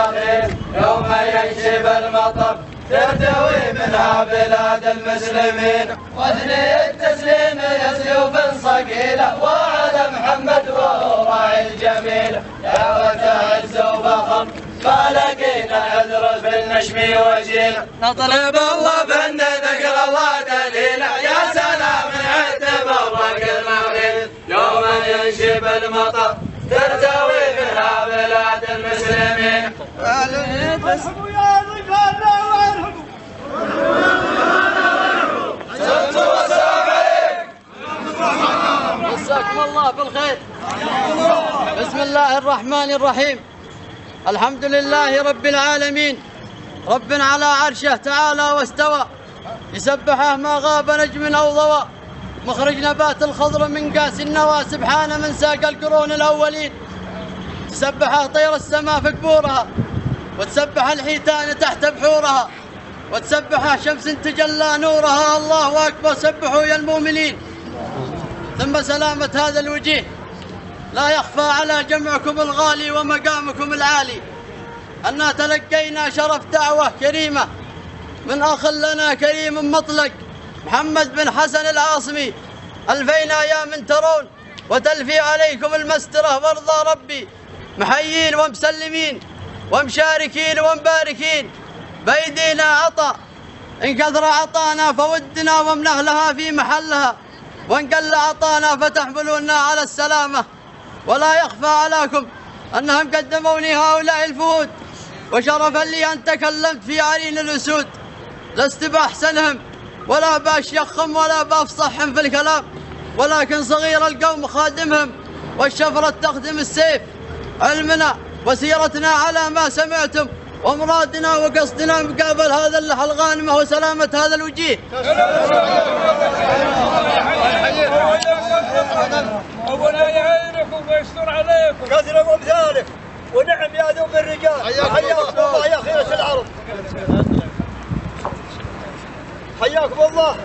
النخيل يوم ينشب المطر ترتوي منها بلاد المسلمين. واثني التسليم يسلوب صقيله وعلى محمد وراعي الجميل. يا وتعز وفخر ما لقينا عذر في النشم وجيل. نطلب الله بأن ذكر الله دليله. يا سلام تبرك المغرب يوم ينشب المطر ترتوي منها بلاد المسلمين. ارحبوا يا رجالنا وارحبوا. سلموا والسلام عليك. مساكم الله بالخير. بسم الله الرحمن الرحيم. الحمد لله رب العالمين، رب على عرشه تعالى واستوى، يسبحه ما غاب نجم أو ضوى، مخرج نبات الخضر من قاس النوى، سبحان من ساق القرون الأولين. تسبحه طير السماء في قبورها، وتسبح الحيتان تحت بحورها، وتسبحه شمس تجلى نورها. الله أكبر، سبحوا يا المؤمنين. ثم سلامة هذا الوجيه لا يخفى على جمعكم الغالي ومقامكم العالي أننا تلقينا شرف دعوة كريمة من أخ لنا كريم مطلق محمد بن حسن العاصمي. ألفينا يا من ترون وتلفي عليكم المسترة وارضى ربي، محيين ومسلمين ومشاركين ومباركين. بيدينا عطا إن كثر عطانا فودنا ومن أهلها في محلها، وإن قل عطانا فتحملونا على السلامة. ولا يخفى عليكم أنهم قدموني هؤلاء الفهود، وشرفا لي أن تكلمت في عرين الأسود. لست بأحسنهم ولا بأشيخهم ولا بأفصحهم في الكلام، ولكن صغير القوم خادمهم، والشفرة تخدم السيف. علمنا وسيرتنا على ما سمعتم، ومرادنا وقصدنا مقابل هذا اللحى الغانمة وسلامة هذا الوجيه. ربنا يعينكم ويستر عليكم. كثر وامثالك ونعم يا ذوب الرجال. حياكم الله يا خيرة العرب. حياكم الله.